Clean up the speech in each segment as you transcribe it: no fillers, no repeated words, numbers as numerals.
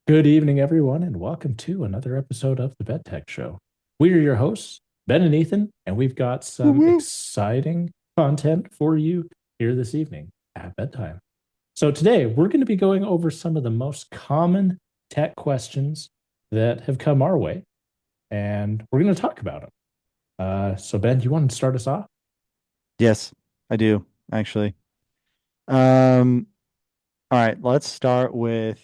Good evening, everyone, and welcome to another episode of the Bed Tech Show. We are your hosts, Ben and Ethan, and we've got Woo some woo. exciting content for you here this evening at bedtime. So, today we're going to be going over some of the most common tech questions that have come our way, and we're going to talk about them. So, Ben, do you want to start us off? Yes, I do actually. Um, all right, let's start with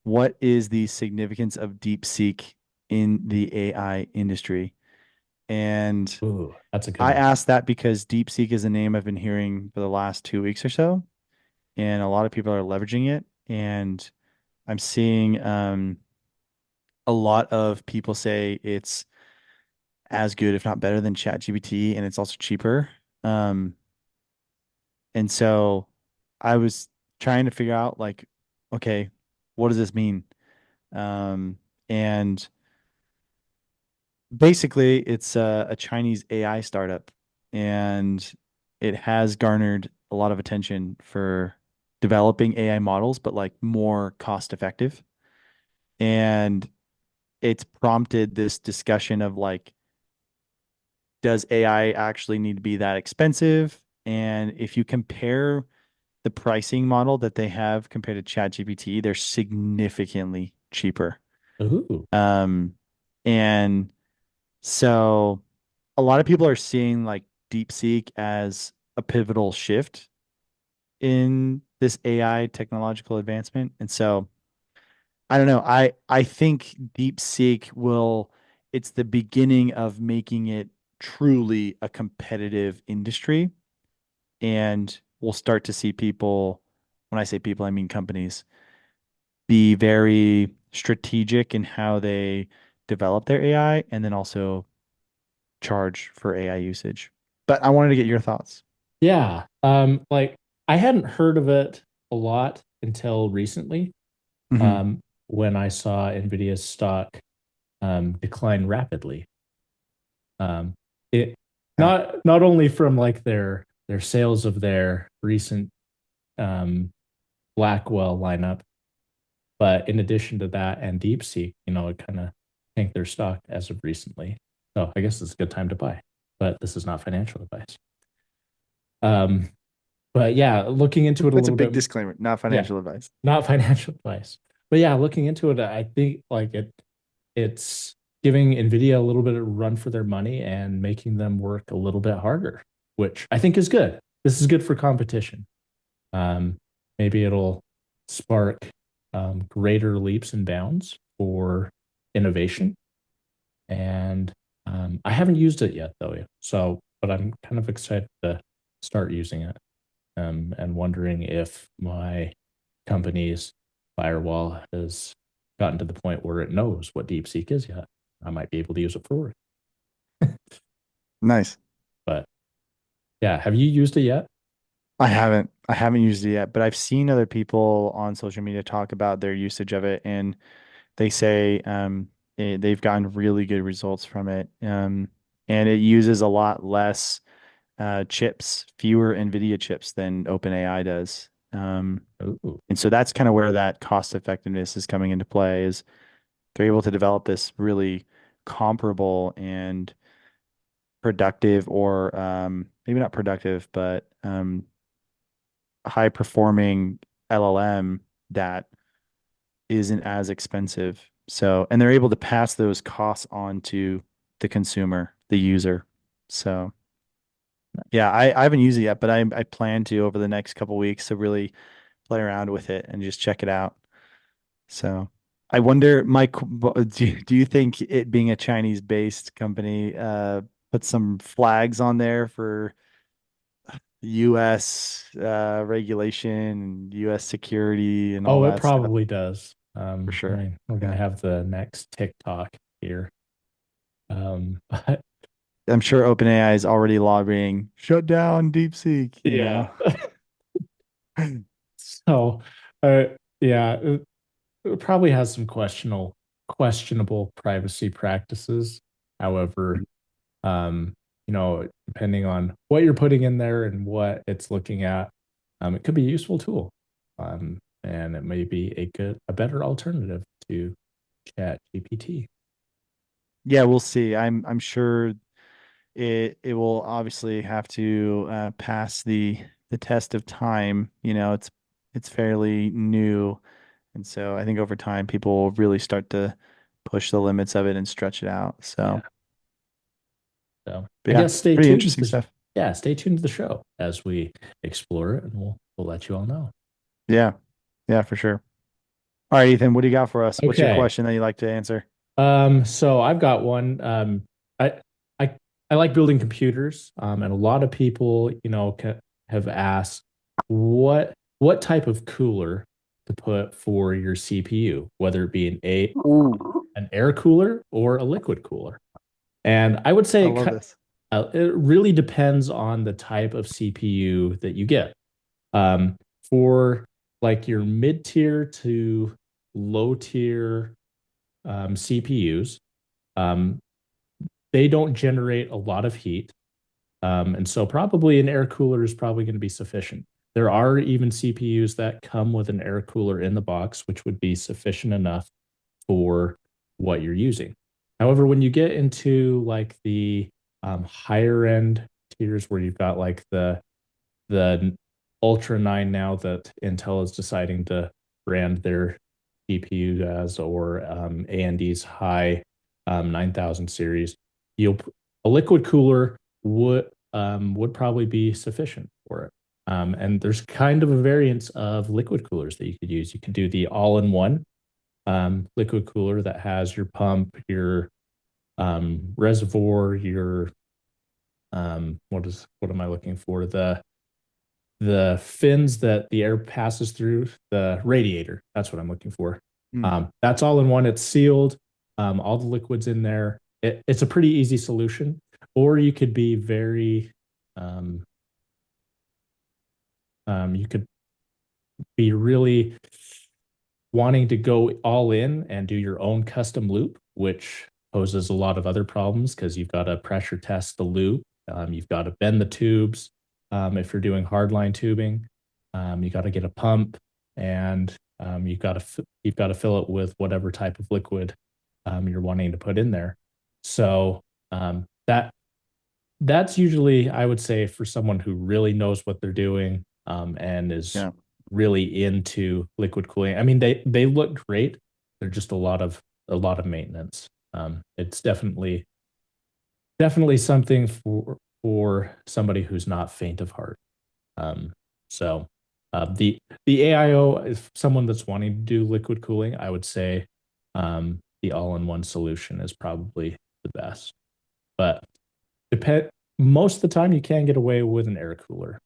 what is the significance of DeepSeek in the AI industry? And Ooh, that's a good I one. asked that because DeepSeek is a name I've been hearing for the last 2 weeks or so, and a lot of people are leveraging it. And I'm seeing a lot of people say it's as good, if not better, than ChatGPT, and it's also cheaper. Um, And so I was trying to figure out like, okay, what does this mean? Um, and basically it's a Chinese AI startup and it has garnered a lot of attention for developing AI models, but like more cost effective. And it's prompted this discussion of like, does AI actually need to be that expensive? And if you compare the pricing model that they have compared to ChatGPT, they're significantly cheaper. Ooh, Um, and so a lot of people are seeing like DeepSeek as a pivotal shift in this AI technological advancement. And so I don't know. I think DeepSeek will it's the beginning of making it truly a competitive industry. And we'll start to see people, when I say people, I mean companies, be very strategic in how they develop their AI and then also charge for AI usage. But I wanted to get your thoughts. yeah. Like I hadn't heard of it a lot until recently. Hmm. um, when I saw Nvidia's stock decline rapidly. Um, it Yeah. not only from like their sales of their recent um, Blackwell lineup, but in addition to that and DeepSeek, it kind of tanked their stock as of recently. So I guess it's a good time to buy, but this is not financial advice. Um, but yeah, looking into it a That's a little big bit, disclaimer, not yeah, financial advice. not financial advice. But yeah, looking into it, I think like it's giving NVIDIA a little bit of run for their money and making them work a little bit harder, which I think is good. This is good for competition. Um, Maybe it'll spark greater leaps and bounds for innovation. And I haven't used it yet, though. So, but I'm kind of excited to start using it and wondering if my company's firewall has gotten to the point where it knows what DeepSeek is yet. I might be able to use it for work. Nice. But yeah, have you used it yet? I haven't used it yet, but I've seen other people on social media talk about their usage of it, and they say they've gotten really good results from it. And it uses a lot less chips, fewer NVIDIA chips than OpenAI does. Ooh, And so that's kind of where that cost effectiveness is coming into play is they're able to develop this really comparable and productive or maybe not productive, but high performing LLM that isn't as expensive. So, and they're able to pass those costs on to the consumer, the user. So, yeah, I haven't used it yet, but I plan to over the next couple weeks to really play around with it and just check it out. So I wonder, Mike, do you think it being a Chinese-based company put some flags on there for U.S. Regulation, U.S. security, and all oh, it that stuff? probably does. For sure. We're gonna Yeah. have the next TikTok here. But I'm sure OpenAI is already lobbying, shut down DeepSeek, you yeah. know? So, yeah, it probably has some questionable privacy practices. However, um, depending on what you're putting in there and what it's looking at, it could be a useful tool. and it may be a better alternative to Chat GPT. Yeah, we'll see. I'm sure it will obviously have to pass the test of time. It's fairly new, and so I think over time people will really start to push the limits of it and stretch it out. Yeah. So, So but I yeah, guess stay pretty tuned to interesting stuff. yeah, stay tuned to the show as we explore it, and we'll let you all know. Yeah, yeah, for sure. All right, Ethan, what do you got for us? What's your Okay. question that you'd like to answer? So I've got one. I I I like building computers, and a lot of people, have asked what type of cooler to put for your CPU, whether it be Ooh, an air cooler or a liquid cooler. And I would I say love this. it really depends on the type of CPU that you get. For like your mid tier to low tier CPUs, um, they don't generate a lot of heat. And so probably an air cooler is probably going to be sufficient. There are even CPUs that come with an air cooler in the box, which would be sufficient enough for what you're using. However, when you get into like the higher end tiers where you've got like the Ultra 9 now that Intel is deciding to brand their GPU as, or AMD's high 9000 series, you'll a liquid cooler would probably be sufficient for it. And there's kind of a variance of liquid coolers that you could use. You could do the all-in-one liquid cooler that has your pump, your reservoir, your what am I looking for? The fins that the air passes through, the radiator. That's what I'm looking for. Hmm. That's all in one. It's sealed. All the liquids in there. It's a pretty easy solution. Or you could be very, um, you could be really wanting to go all in and do your own custom loop, which poses a lot of other problems because you've got to pressure test the loop. You've got to bend the tubes. If you're doing hardline tubing, you got to get a pump, and you've got to fill it with whatever type of liquid you're wanting to put in there. So that's usually, I would say, for someone who really knows what they're doing, and is Yeah, really into liquid cooling. I mean, they look great. They're just a lot of maintenance. It's definitely something for somebody who's not faint of heart. Um, so the AIO is someone that's wanting to do liquid cooling. I would say the all-in-one solution is probably the best. But depend most of the time you can get away with an air cooler.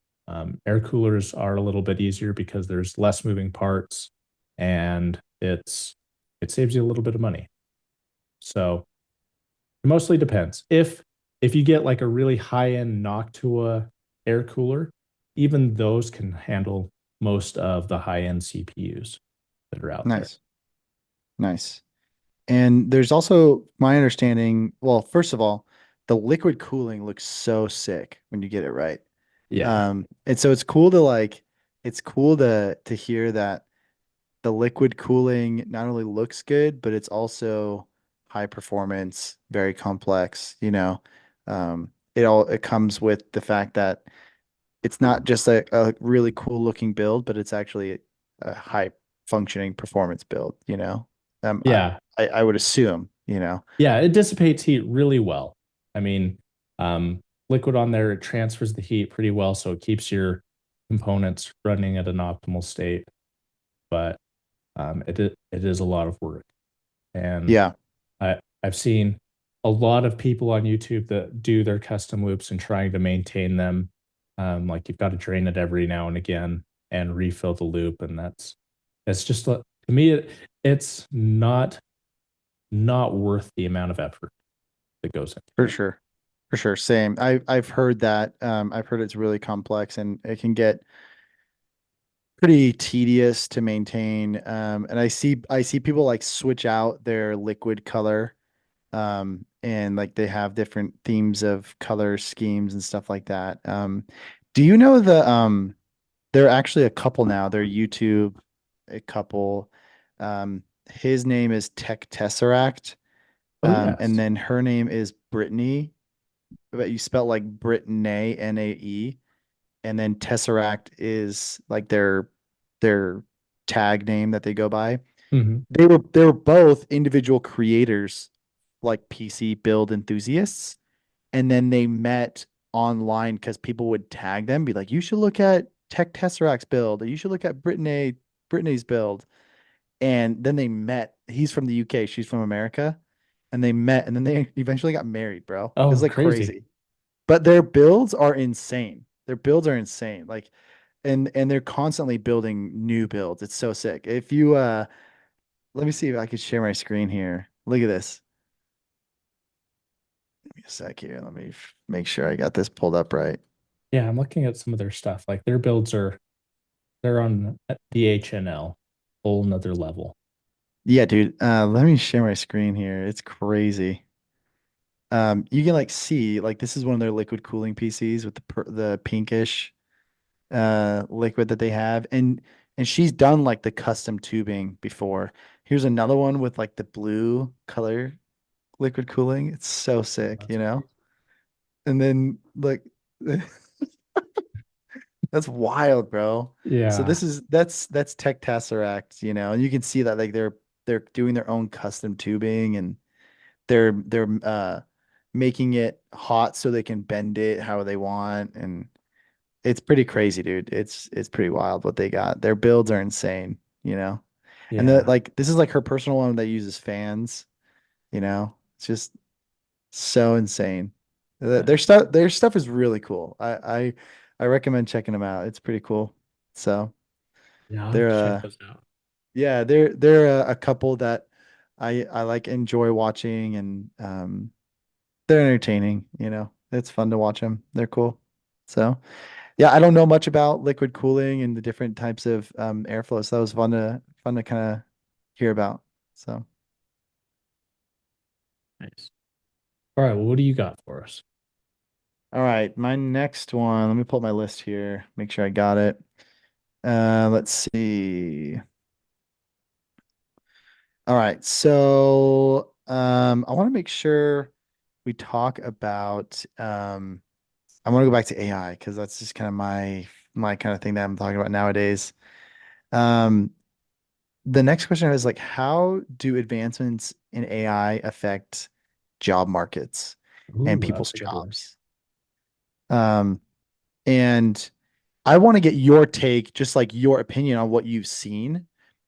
Air coolers are a little bit easier because there's less moving parts, and it saves you a little bit of money. So it mostly depends. If you get like a really high-end Noctua air cooler, even those can handle most of the high-end CPUs that are out there. nice, nice. And there's also my understanding, well, first of all, the liquid cooling looks so sick when you get it right. Yeah. And so it's cool to hear that the liquid cooling not only looks good, but it's also high performance, very complex, you know. It comes with the fact that it's not just a really cool looking build, but it's actually a high functioning performance build, you know. Um, I, Yeah. I would assume, you know. Yeah, it dissipates heat really well. I mean, liquid on there, it transfers the heat pretty well, so it keeps your components running at an optimal state. But it is a lot of work, and Yeah, I've seen a lot of people on YouTube that do their custom loops and trying to maintain them. Like you've got to drain it every now and again and refill the loop, and that's just to me it's not worth the amount of effort that goes for into it. sure. For sure. Same. I've heard that. I've heard it's really complex and it can get pretty tedious to maintain. And I see people like switch out their liquid color. And like they have different themes of color schemes and stuff like that. Do you know there are actually a couple now, they're YouTube a couple. His name is Tech Tesseract, Oh and yes. then her name is Brittany, but you spell like Brittany, Nae, and then Tesseract is like their tag name that they go by. Hmm. They were both individual creators, like PC build enthusiasts, and then they met online because people would tag them, be like, "You should look at Tech Tesseract's build, or you should look at Brittany's build." And then they met. He's from the UK, she's from America, and they met, and then they eventually got married, bro. It was Oh, like crazy. crazy. But their builds are insane. Their builds are insane. Like, and they're constantly building new builds. It's so sick. If you let me see if I could share my screen here. Look at this. Give me a sec here. Let me make sure I got this pulled up right. Yeah, I'm looking at some of their stuff. Like their builds are they're on the HNL, whole nother level. Yeah, dude. Let me share my screen here. It's crazy. You can like see like this is one of their liquid cooling PCs with the pinkish liquid that they have, and she's done like the custom tubing before. Here's another one with like the blue color liquid cooling. It's so sick, That's you know? crazy. And then like that's wild, bro. So Yeah. that's Tech Tesseract, you know, and you can see that like they're doing their own custom tubing, and they're making it hot so they can bend it how they want, and it's pretty crazy, dude. It's pretty wild what they got. Their builds are insane, you know. And the Yeah. like this is like her personal one that uses fans, you know. It's just so insane. Their stuff is really cool. I recommend checking them out. It's pretty cool. So Yeah, I'll have they're to check those out. yeah, they're a couple that I like enjoy watching, and they're entertaining, you know. It's fun to watch them. They're cool. So yeah, I don't know much about liquid cooling and the different types of airflow, so that was fun to kind of hear about. So Nice. All right, well, what do you got for us? all right, my next one, let me pull up my list here, make sure I got it. Let's see. All right, so I want to make sure we talk about I want to go back to AI because that's just kind of my kind of thing that I'm talking about nowadays. Um, the next question is like, how do advancements in AI affect job markets and Ooh, people's that's a good one. jobs? Um, and I want to get your take, just like your opinion on what you've seen.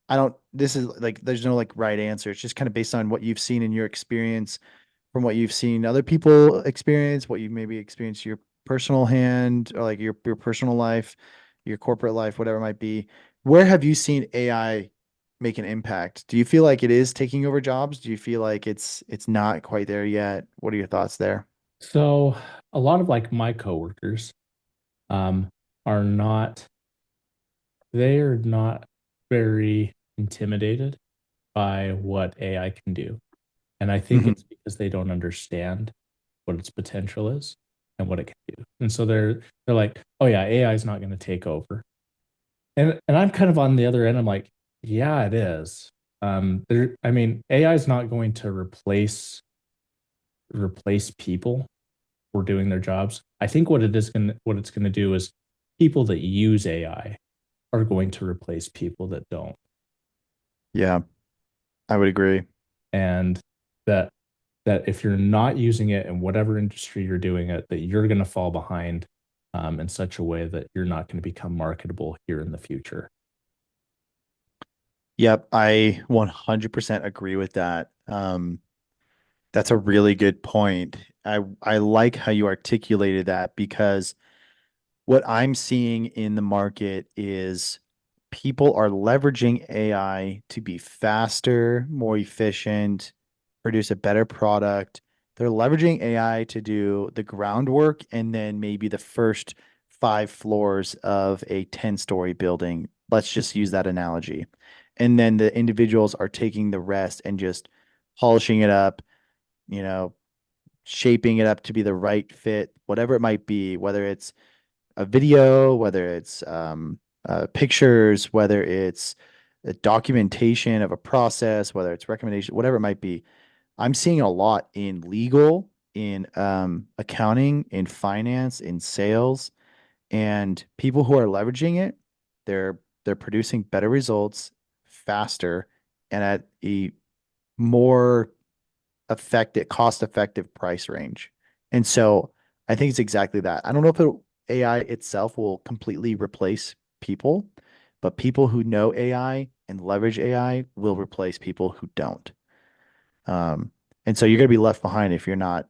I don't, this is like, there's no like right answer. It's just kind of based on what you've seen in your experience, from what you've seen other people experience, what you maybe experienced your personal hand, or like your personal life, your corporate life, whatever it might be. Where have you seen AI make an impact? Do you feel like it is taking over jobs? Do you feel like it's not quite there yet? What are your thoughts there? So a lot of like my coworkers um are not they are not very intimidated by what AI can do. And I think Hmm. it's because they don't understand what its potential is and what it can do. And so they're like, oh yeah, AI is not going to take over. And I'm kind of on the other end. I'm like, yeah, it is. There, I mean, AI is not going to replace people for doing their jobs. I think what it's going to do is people that use AI are going to replace people that don't. Yeah, I would agree. And that that if you're not using it in whatever industry you're doing it, that you're going to fall behind in such a way that you're not going to become marketable here in the future. Yep, I 100% agree with that. That's a really good point. I like how you articulated that because what I'm seeing in the market is people are leveraging AI to be faster, more efficient, produce a better product. They're leveraging AI to do the groundwork and then maybe the first 5 floors of a 10-story building. Let's just use that analogy. And then the individuals are taking the rest and just polishing it up, you know, shaping it up to be the right fit, whatever it might be, whether it's a video, whether it's pictures, whether it's a documentation of a process, whether it's recommendation, whatever it might be. I'm seeing a lot in legal, in accounting, in finance, in sales, and people who are leveraging it, they're producing better results faster and at a more effective, cost-effective price range. And so I think it's exactly that. I don't know if AI itself will completely replace people, but people who know AI and leverage AI will replace people who don't. And so you're going to be left behind if you're not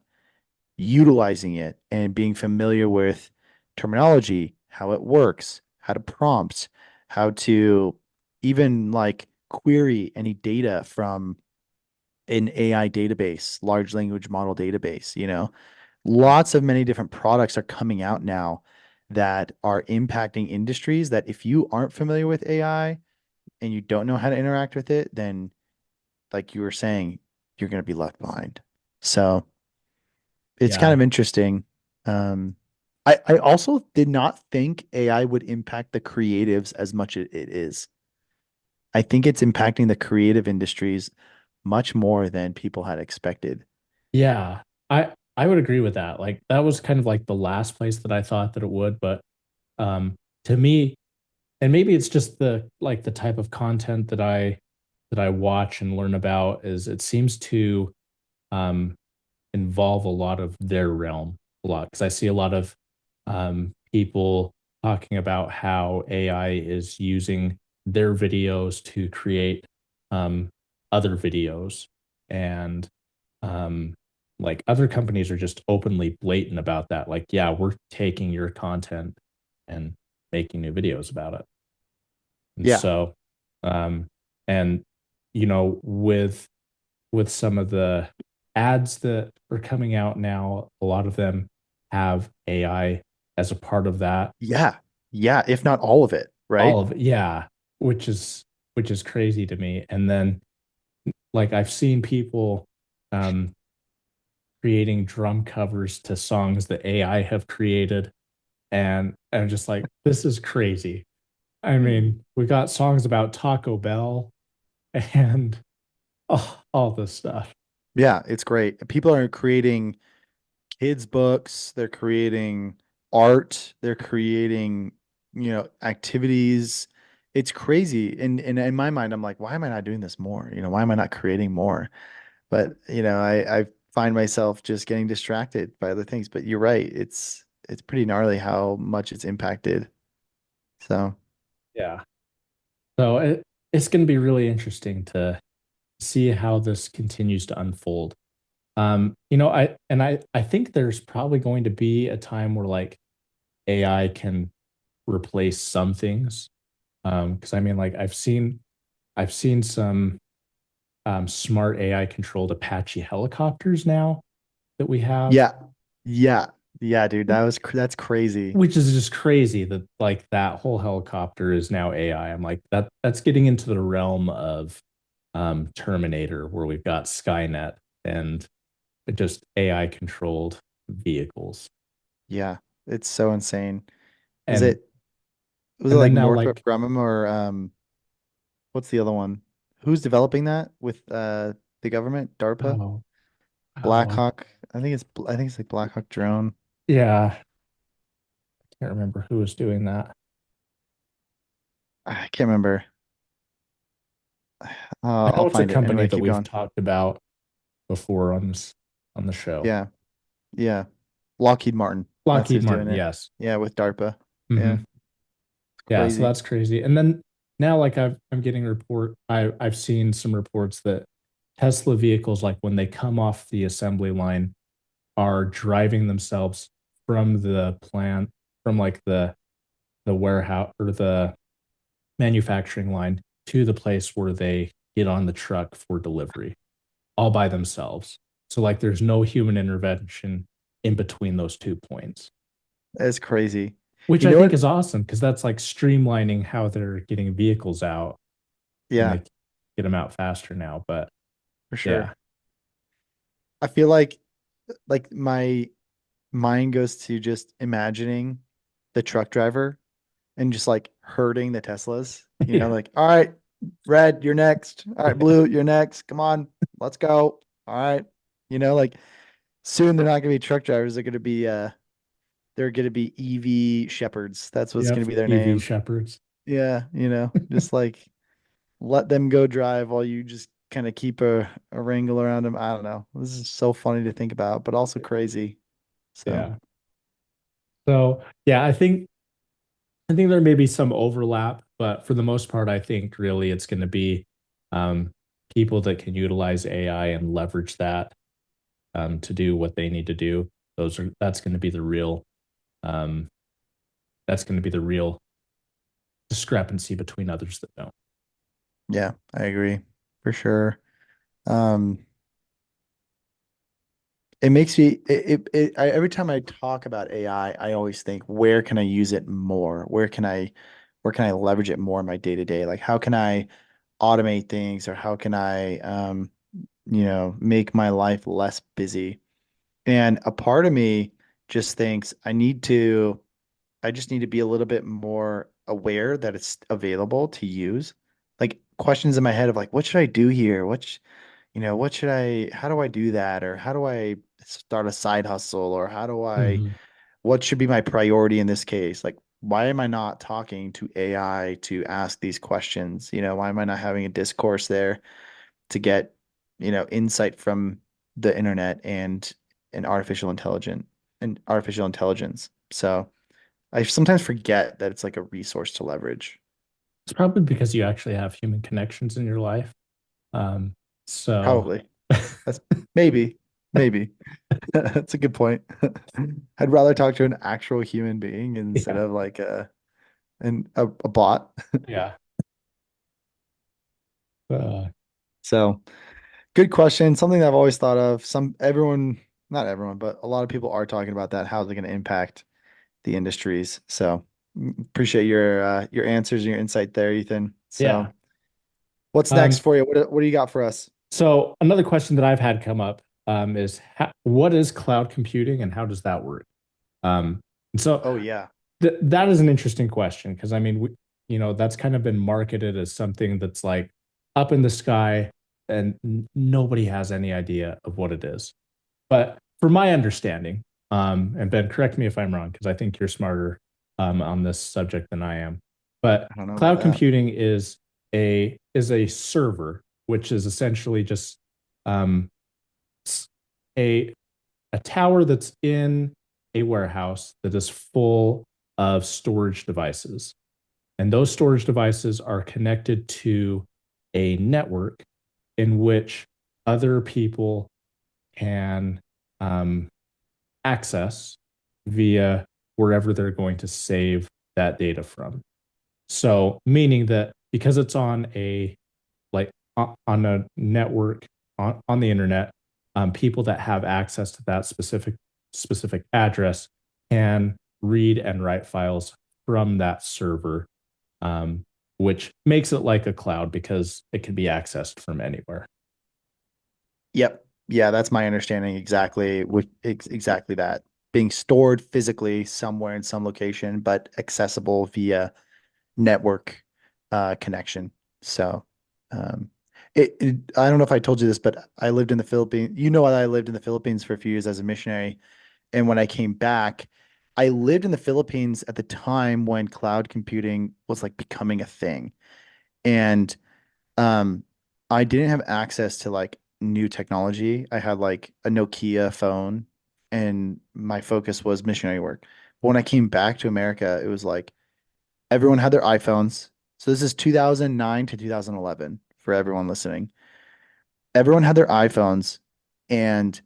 utilizing it and being familiar with terminology, how it works, how to prompt, how to even like query any data from an AI database, large language model database, lots of many different products are coming out now that are impacting industries that if you aren't familiar with AI and you don't know how to interact with it, then like you were saying, you're going to be left behind. So it's kind Yeah. of interesting. Um, I also did not think AI would impact the creatives as much as it is. I think it's impacting the creative industries much more than people had expected. Yeah. I would agree with that. Like that was kind of like the last place that I thought that it would, but um to me, and maybe it's just the like the type of content that I watch and learn about is it seems to um involve a lot of their realm a lot because I see a lot of people talking about how AI is using their videos to create um, other videos and um, like other companies are just openly blatant about that. Like, yeah, we're taking your content and making new videos about it. And Yeah. so, um, and with some of the ads that are coming out now, a lot of them have AI as a part of that. Yeah. Yeah. If not all of it, right? All of it, yeah, which is which is crazy to me. And then like I've seen people um creating drum covers to songs that AI have created, and I'm just like, this is crazy. I mean, we got songs about Taco Bell and all this stuff. Yeah, it's great. People are creating kids' books, they're creating art, they're creating, activities. It's crazy. And in my mind, I'm like, why am I not doing this more? Why am I not creating more? But, I find myself just getting distracted by other things. But you're right. It's pretty gnarly how much it's impacted. So, Yeah. So it's going to be really interesting to see how this continues to unfold. I think there's probably going to be a time where like AI can replace some things. Because I mean, like I've seen some smart AI controlled Apache helicopters now that we have, yeah. Yeah. Yeah, dude, that's crazy. which is just crazy that like that whole helicopter is now AI. I'm like that's getting into the realm of Terminator, where we've got Skynet and just AI controlled vehicles. Yeah. It's so insane. Was And it was it and like then now Northrop like Grumman or what's the other one? Who's developing that with the government? DARPA? oh oh Blackhawk? I think it's like Blackhawk drone. yeah, I can't remember who was doing that. I can't remember. I know I'll it's a find it. company Anyway, that keep we've going. talked about before on this on the show. Yeah. Yeah. Lockheed Martin. That's Lockheed who's doing Martin, it. yes. Yeah, with DARPA. Yeah. Hmm. Yeah, so Crazy. that's crazy. And then now like I'm getting I've seen some reports that Tesla vehicles like when they come off the assembly line are driving themselves from the plant from like the warehouse or the manufacturing line to the place where they get on the truck for delivery all by themselves. So like there's no human intervention in between those two points, That's crazy. which You I know think what? is awesome because that's like streamlining how they're getting vehicles out and Yeah, they get them out faster now. But for sure. yeah, I feel like my mind goes to just imagining the truck driver and just like herding the Teslas, yeah, like, all right, Red, you're next. All right, blue, you're next. Come on, let's go. All right. Like soon they're not gonna be truck drivers. They're gonna be EV shepherds. That's what's Yep. gonna be their EV name. shepherds. Yeah, just like let them go drive while you just kind of keep a wrangle around them. I don't know. This is so funny to think about, but also crazy. So Yeah. So yeah, I think there may be some overlap, but for the most part, I think really it's going to be um, people that can utilize AI and leverage that to do what they need to do. That's going to be the real um, that's going to be the real discrepancy between others that don't. yeah, I agree for sure. Um, it makes me every time I talk about I always think, where can I use it more? Where can I leverage it more in my day to day? Like, how can I automate things, or how can I make my life less busy? And a part of me just thinks I just need to be a little bit more aware that it's available to use. Like, questions in my head of like, what should I do here? How do I do that? Or how do I start a side hustle? Or Mhm. what should be my priority in this case? Like, why am I not talking to AI to ask these questions? Why am I not having a discourse there to get, insight from the internet and artificial intelligence? So I sometimes forget that it's like a resource to leverage. It's probably because you actually have human connections in your life. Um, so Probably. That's maybe. That's a good point. I'd rather talk to an actual human being instead yeah, of like a bot. yeah. Uh, So good question. Something that I've always thought of. Not everyone, but a lot of people are talking about that. How's it going to impact the industries? So appreciate your answers and your insight there, Ethan. yeah. So what's next Um, for you? What do you got for us? so another question that I've had come up is what is cloud computing and how does that work? And so Oh yeah. that is an interesting question because I mean, that's kind of been marketed as something that's like up in the sky and nobody has any idea of what it is. But from my understanding, and Ben, correct me if I'm wrong, because I think you're smarter on this subject than I am. But I don't know about cloud that. computing is a server, which is essentially just um, a a tower that's in a warehouse that is full of storage devices. And those storage devices are connected to a network in which other people can um, access via wherever they're going to save that data from. So, meaning that because it's on a network on the internet, people that have access to that specific address can read and write files from that server, which makes it like a cloud because it can be accessed from anywhere. Yep. Yeah, that's my understanding exactly. Exactly that. Being stored physically somewhere in some location, but accessible via network connection. So, um, I don't know if I told you this, but I lived in the Philippines. I lived in the Philippines for a few years as a missionary. And when I came back, I lived in the Philippines at the time when cloud computing was like becoming a thing. And um, I didn't have access to like new technology. I had like a Nokia phone and my focus was missionary work. But when I came back to America, it was like everyone had their iPhones. So this is 2009 to 2011 for everyone listening. Everyone had their iPhones and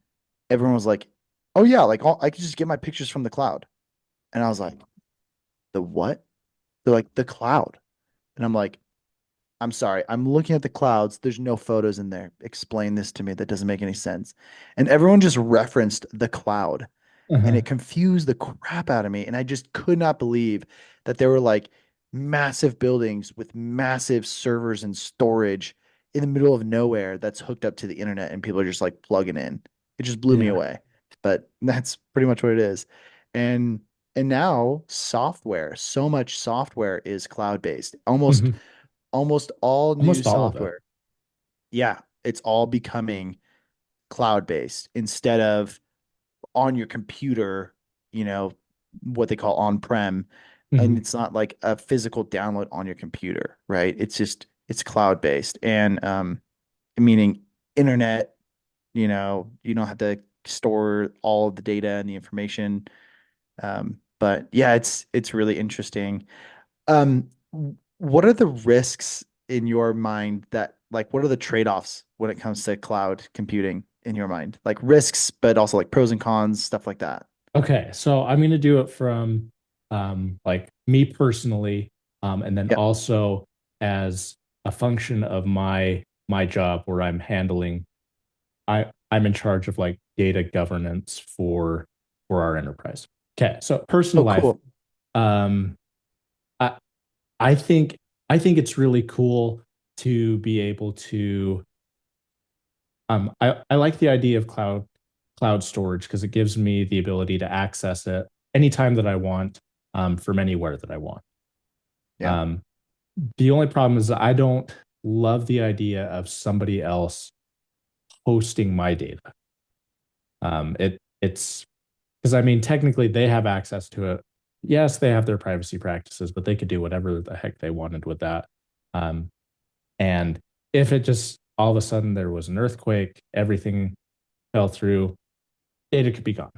everyone was like, "Oh yeah, like I could just get my pictures from the cloud." And I was like, "The what?" They're like, "The cloud." And I'm like, I'm sorry. I'm looking at the clouds. There's no photos in there. Explain this to me. That doesn't make any sense. And everyone just referenced the cloud and Uh-huh. it confused the crap out of me. And I just could not believe that there were like massive buildings with massive servers and storage in the middle of nowhere that's hooked up to the internet and people are just like plugging in. It just blew me Yeah. away. But that's pretty much what it is. And and now so much software is cloud-based. Almost Mhm. almost all new Almost all of it. software, yeah, it's all becoming cloud-based instead of on your computer, you know, what they call on-prem. And Mhm. it's not like a physical download on your computer, right? It's cloud-based. And meaning internet, you don't have to store all of the data and the information. But yeah, it's really interesting. What are the risks in your mind that like what are the trade-offs when it comes to cloud computing in your mind? Like risks, but also like pros and cons, stuff like that. Okay, so I'm going to do it from like me personally, and then Yeah. also as a function of my job where I'm handling I'm in charge of like data governance for our enterprise. Okay, so personal Oh, life, cool. um, I I think I think it's really cool to be able to I like the idea of cloud storage because it gives me the ability to access it anytime that I want, from anywhere that I want. Yeah. Um, the only problem is that I don't love the idea of somebody else hosting my data. It's because I mean technically they have access to it. Yes, they have their privacy practices, but they could do whatever the heck they wanted with that. Um, and if it just all of a sudden there was an earthquake, everything fell through, data could be gone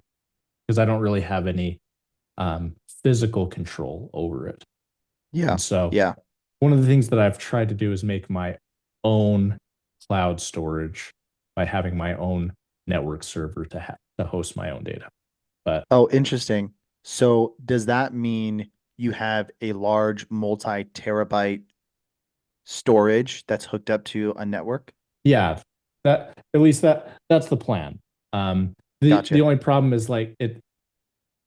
because I don't really have any um, physical control over it. Yeah. And so Yeah. one of the things that I've tried to do is make my own cloud storage by having my own network server to host my own data. But Oh, interesting. So does that mean you have a large multi-terabyte storage that's hooked up to a network? yeah, that at least that's the plan. The Gotcha. only problem is like it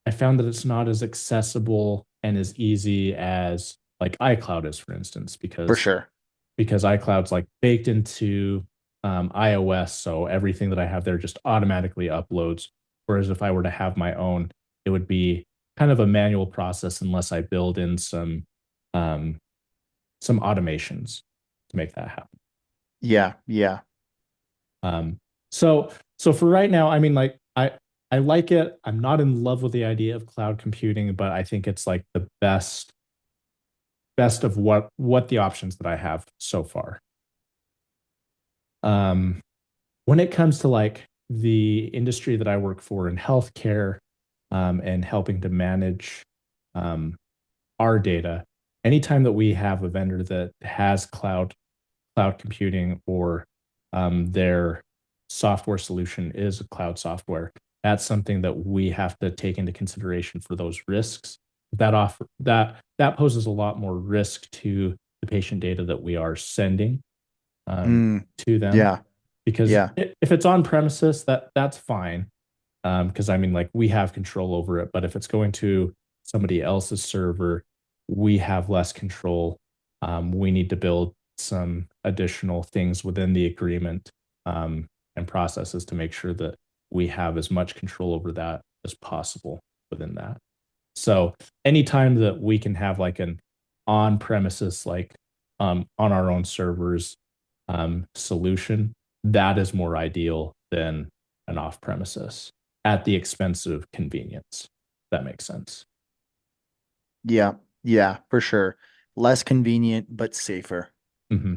I found that it's not as accessible and as easy as like iCloud is, for instance, For sure. because iCloud's like baked into iOS, so everything that I have there just automatically uploads. Whereas if I were to have my own, it would be kind of a manual process unless I build in um, some automations to make that happen. Yeah. Yeah. Um, so for right now, I mean, like I like it. I'm not in love with the idea of cloud computing, but I think it's like the best of what the options that I have so far. Um, when it comes to like the industry that I work for in healthcare, and helping to manage um, our data, anytime that we have a vendor that has cloud computing or their software solution is a cloud software, that's something that we have to take into consideration for those risks. That poses a lot more risk to the patient data that we are sending Mm, to them yeah. because Yeah. if it's on premises, that's fine. Because I mean, like we have control over it, but if it's going to somebody else's server, we have less control. We need to build some additional things within the agreement, and processes to make sure that we have as much control over that as possible within that. So anytime that we can have like an on premises, like on our own servers solution, that is more ideal than an off premises at the expense of convenience. That makes sense. Yeah. Yeah, for sure. Less convenient, but safer. Hmm.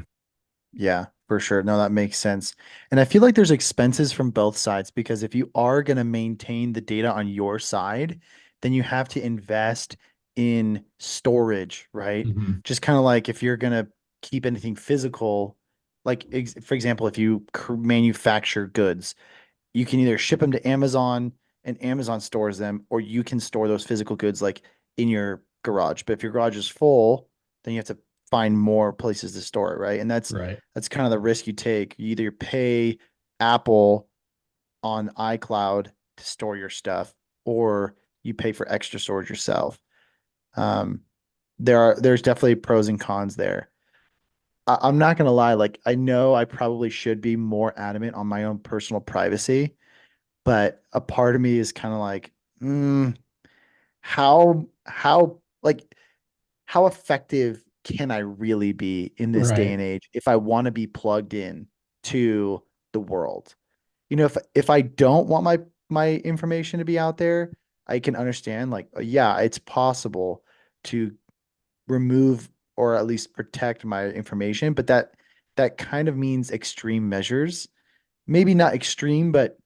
Yeah, for sure. No, that makes sense. And I feel like there's expenses from both sides because if you are going to maintain the data on your side, then you have to invest in storage, right? Hmm. Just kind of like if you're going to keep anything physical, like ex for example, if you manufacture goods, you can either ship them to Amazon and Amazon stores them, or you can store those physical goods like in your garage. But if your garage is full, then you have to find more places to store it, right? And Right. that's kind of the risk you take. You either pay Apple on iCloud to store your stuff, or you pay for extra storage yourself. Um, there's definitely pros and cons there. I'm not gonna lie, like I know I probably should be more adamant on my own personal privacy, but a part of me is kind of like, how like how effective can I really be in this day Right. and age if I want to be plugged in to the world? You know, if I don't want my information to be out there, I can understand like, yeah, it's possible to remove or at least protect my information, but that kind of means extreme measures. Maybe not extreme, but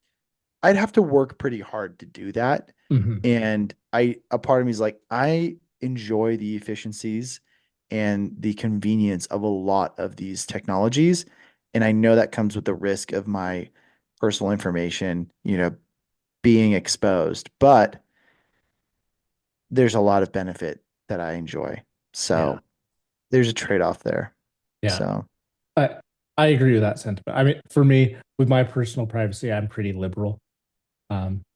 I'd have to work pretty hard to do that. Hmm. And a part of me is like, I enjoy the efficiencies and the convenience of a lot of these technologies. And I know that comes with the risk of my personal information, being exposed, but there's a lot of benefit that I enjoy. Yeah. So there's a trade-off there. Yeah. So I I agree with that sentiment. I mean, for me, with my personal privacy, I'm pretty liberal.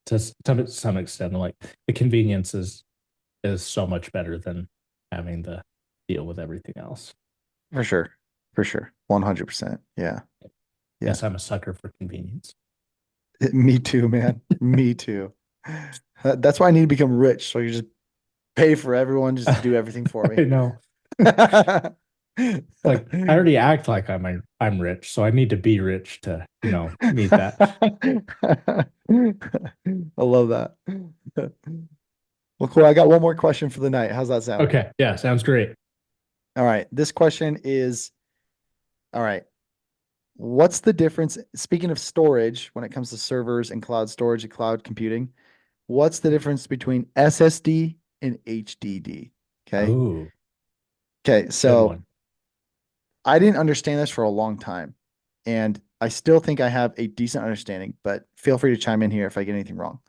To some extent, like the convenience is so much better than having to deal with everything else. for sure, for sure. 100%. Yeah. Yeah. Yes, I'm a sucker for convenience. Me too, man. Me too. That's why I need to become rich. So you just pay for everyone just to do everything for I me. know. Like I already act like I'm rich, so I need to be rich to, meet that. I love that. Well, cool. I got one more question for the night. How's that sound? Okay. Yeah, sounds great. All right. This question is, all right. What's the difference? Speaking of storage, when it comes to servers and cloud storage and cloud computing, what's the difference between SSD and HDD? Okay. Oh, Okay. good So one. I didn't understand this for a long time. And I still think I have a decent understanding, but feel free to chime in here if I get anything wrong.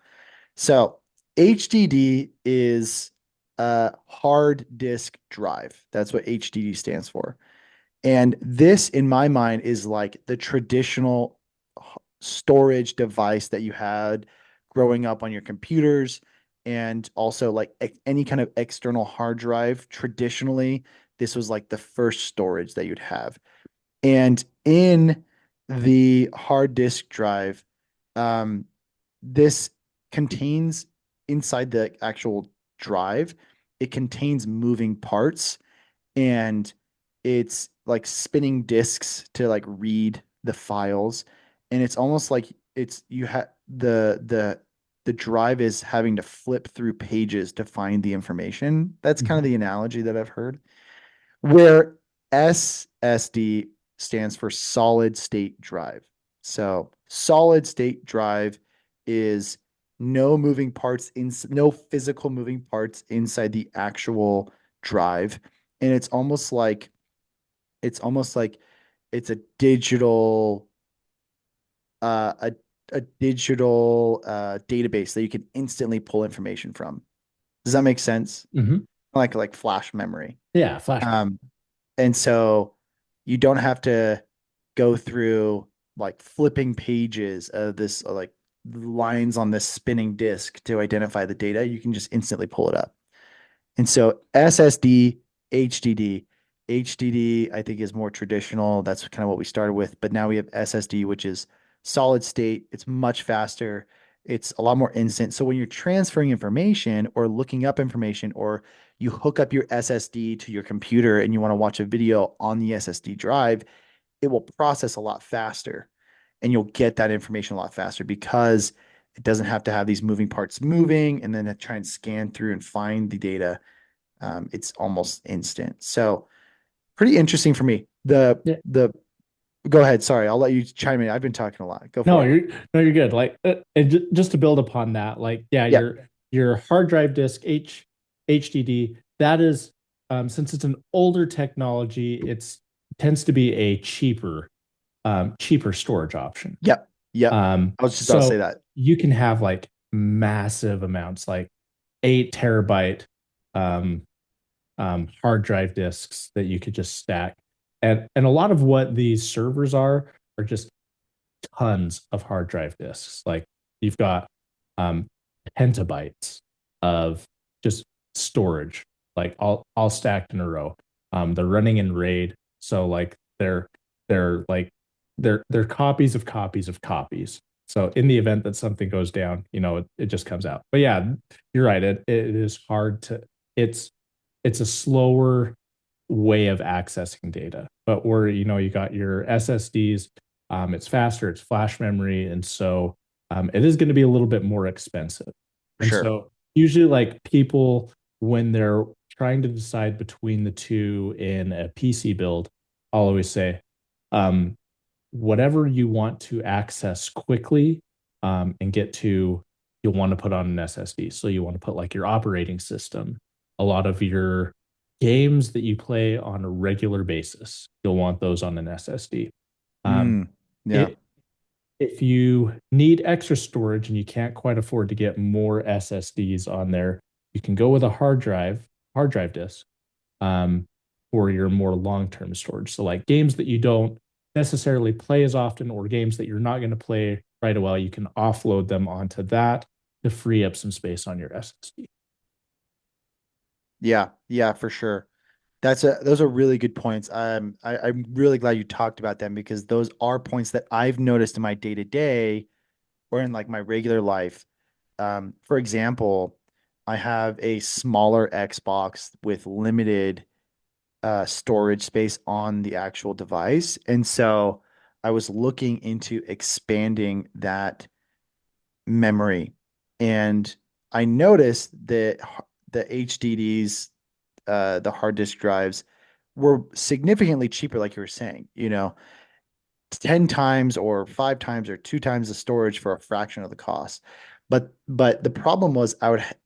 So HDD is a hard disk drive. That's what HDD stands for. And this, in my mind, is like the traditional storage device that you had growing up on your computers, and also like any kind of external hard drive. Traditionally, this was like the first storage that you'd have. And in the hard disk drive, um, this contains inside the actual drive, it contains moving parts, and it's like spinning disks to like read the files. And it's almost like it's you have the drive is having to flip through pages to find the information. That's kind of Mhm. the analogy that I've heard. Where SSD stands for solid state drive. So solid state drive is no physical moving parts inside the actual drive. And it's almost like it's uh a a digital database that you can instantly pull information from. Does that make sense? Mhm. Like flash memory. Yeah, flash. Um, and so you don't have to go through like flipping pages of this like lines on this spinning disk to identify the data. You can just instantly pull it up. And so SSD, HDD, HDD, I think is more traditional. That's kind of what we started with. But now we have SSD, which is solid state. It's much faster. It's a lot more instant. So when you're transferring information or looking up information, or you hook up your SSD to your computer and you want to watch a video on the SSD drive, it will process a lot faster and you'll get that information a lot faster because it doesn't have to have these moving parts moving and then try and scan through and find the data. It's almost instant. So pretty interesting for me. Yeah. The Go ahead. Sorry, I'll let you chime in. I've been talking a lot. Go No, for it. you're good. Like, and just to build upon that, like, yeah, Yeah. your hard drive disk HDD, that is, since it's an older technology, it's tends to be a cheaper storage option. Yep. Yep. I was just about to say So that. you can have like massive amounts, like 8 terabyte um hard drive disks that you could just stack. And a lot of what these servers are just tons of hard drive disks. Like you've got um, petabytes of just storage, like all stacked in a row. They're running in RAID, so like they're like they're copies of copies of copies. So in the event that something goes down, it just comes out. But yeah, you're right. It is hard to. It's it's a slower. way of accessing data. But where, you got your SSDs, it's faster, it's flash memory, and so it is going to be a little bit more expensive. For And sure. so usually like people when they're trying to decide between the two in a PC build, I'll always say, um, whatever you want to access quickly and get to, you'll want to put on an SSD. So you want to put like your operating system, a lot of your games that you play on a regular basis, you'll want those on an SSD. Um, Mm, yeah. it, if you need extra storage and you can't quite afford to get more SSDs on there, you can go with a hard drive disk, um, for your more long-term storage. So like games that you don't necessarily play as often or games that you're not going to play right away, you can offload them onto that to free up some space on your SSD. Yeah. Yeah, for sure. Those are really good points. I'm really glad you talked about them because those are points that I've noticed in my day to day or in like my regular life. For example, I have a smaller Xbox with limited storage space on the actual device. And so I was looking into expanding that memory. And I noticed that the HDDs, the hard disk drives, were significantly cheaper, like you were saying, 10 times or 5 times or 2 times the storage for a fraction of the cost. But the problem was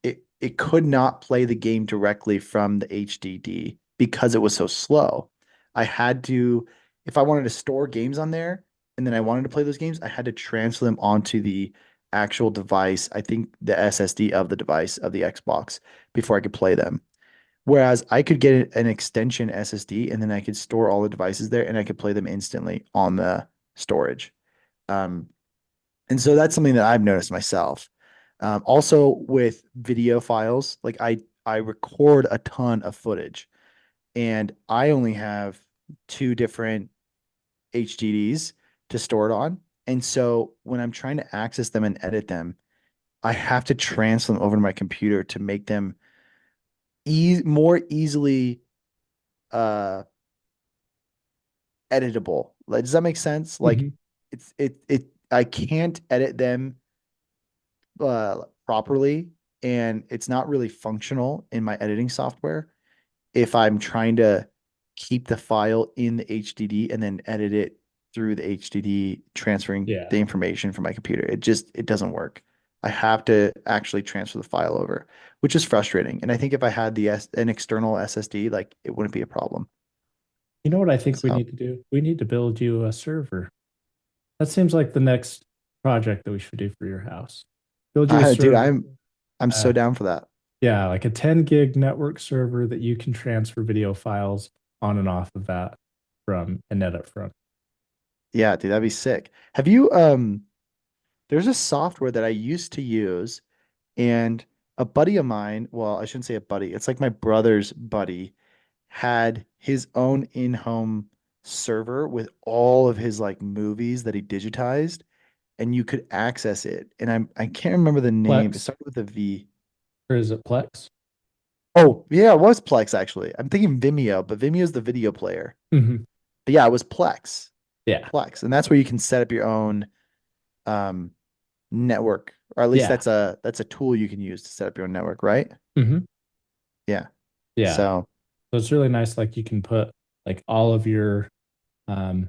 it could not play the game directly from the HDD because it was so slow. I had to, if I wanted to store games on there and then I wanted to play those games, I had to transfer them onto the actual device. I think the SSD of the device of the Xbox before I could play them. Whereas I could get an extension SSD and then I could store all the devices there and I could play them instantly on the storage. Um, and so that's something that I've noticed myself. Also with video files, like I record a ton of footage and I only have two different HDDs to store it on. And so when I'm trying to access them and edit them, I have to transfer them over to my computer to make them more easily uh editable. Like, does that make sense? Like Mhm. I can't edit them properly and it's not really functional in my editing software if I'm trying to keep the file in the HDD and then edit it through the HDD, transferring Yeah. the information from my computer. It doesn't work. I have to actually transfer the file over, which is frustrating. And I think if I had an external SSD, like it wouldn't be a problem. You know what I think we So, need to do? We need to build you a server. That seems like the next project that we should do for your house. Build you a dude, server. I'm so Uh, down for that. yeah, like a 10 gig network server that you can transfer video files on and off of that from and net up front. Yeah, dude, that'd be sick. Have you there's a software that I used to use and a buddy of mine, well, I shouldn't say a buddy, it's like my brother's buddy had his own in-home server with all of his like movies that he digitized and you could access it. And I can't remember the name. It Plex, started with a V. or is it Plex? Oh, yeah, it was Plex actually. I'm thinking Vimeo, but Vimeo's the video player. Hmm. But yeah, it was Plex. Yeah. Plex. And that's where you can set up your own um network, or at least Yeah. that's a tool you can use to set up your own network, right? Hmm. Yeah. Yeah. So So it's really nice. Like you can put like all of your um,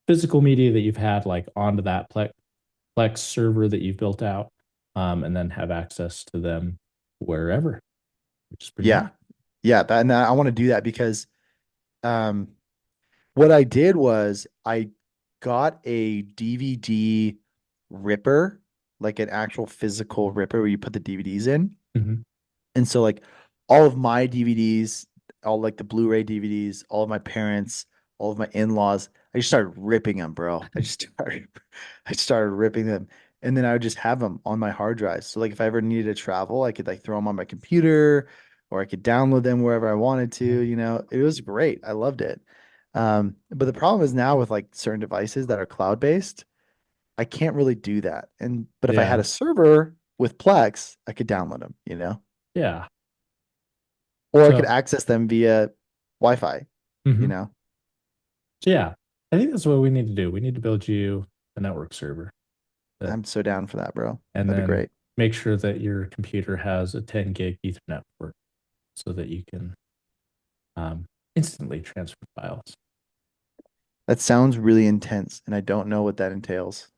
physical media that you've had like onto that Plex server that you've built out, and then have access to them wherever, which is pretty yeah, neat. yeah, and I want to do that because um what I did was I got a DVD ripper, like an actual physical ripper where you put the DVDs in. Hmm. And so like all of my DVDs, all like the Blu-ray DVDs, all of my parents, all of my in-laws, I just started ripping them, bro. I started ripping them. And then I would just have them on my hard drive. So like if I ever needed to travel, I could like throw them on my computer or I could download them wherever I wanted to, It was great. I loved it. But the problem is now with like certain devices that are cloud-based, I can't really do that. But if I had Yeah. a server with Plex, I could download them. Yeah. Or I could So access them via. Wi-Fi, you Hmm. know? So yeah, I think that's what we need to do. We need to build you a network server that, I'm so down for that, bro. and That'd be then great. make sure that your computer has a 10 gig Ethernet port so that you can instantly transfer files. That sounds really intense, and I don't know what that entails.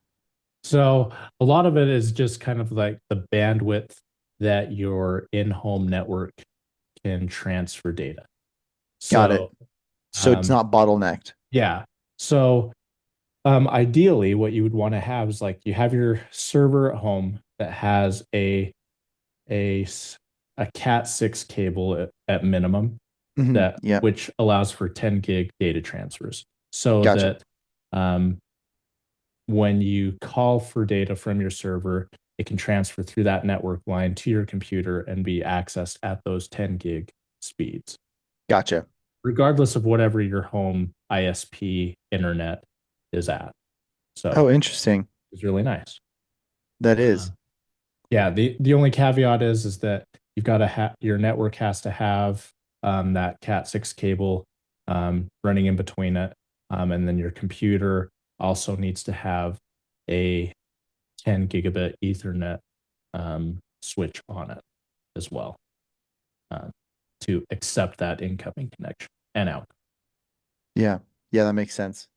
So a lot of it is just kind of like the bandwidth that your in-home network can transfer data. Got it. So So it's um, not bottlenecked. yeah. So ideally, what you would want to have is like you have your server at home that has a a Cat 6 cable at minimum that Yeah, which allows for 10 gig data transfers so gotcha. that um, when you call for data from your server, it can transfer through that network line to your computer and be accessed at those 10 gig speeds, Gotcha. regardless of whatever your home ISP internet is at. So Oh, interesting. it's really nice. That Uh, is. yeah, the only caveat is that you've got to have your network has to have that Cat 6 cable running in between it, and then your computer also needs to have a 10 gigabit Ethernet switch on it as well uh, to accept that incoming connection and out. Yeah. Yeah, that makes sense.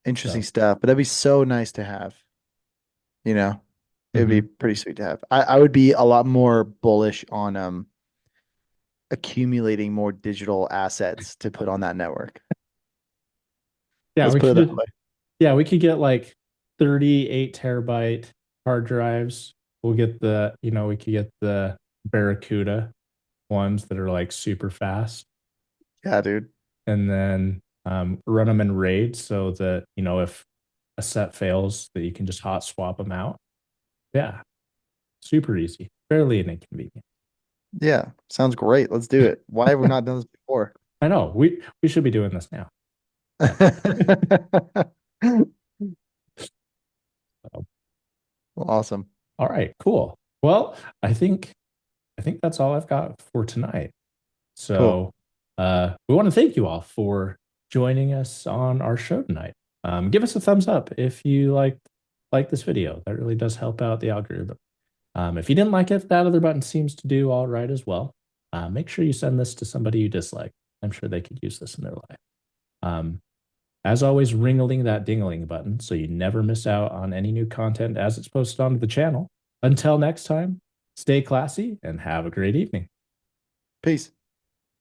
Interesting So, stuff. But that'd be so nice to have, you know? It would be mhm. pretty sweet to have. I would be a lot more bullish on accumulating more digital assets to put on that network. Yeah, Let's put it that way. we could get like 38 terabyte hard drives. We'll get we could get the Barracuda ones that are like super fast Yeah, dude. and then run them in RAID so that, if a set fails, that you can just hot swap them out. Yeah, super easy, fairly inconvenient. Yeah, sounds great. Let's do it. Why have we not done this before? I know we should be doing this now. Yeah. So, Awesome. all right, cool. Well, I think that's all I've got for tonight. Cool. So we want to thank you all for joining us on our show tonight. Give us a thumbs up if you like this video. That really does help out the algorithm. If you didn't like it, that other button seems to do all right as well. Make sure you send this to somebody you dislike. I'm sure they could use this in their life. Um, as always, ringling that dingling button so you never miss out on any new content as it's posted onto the channel. Until next time, stay classy and have a great evening. Peace.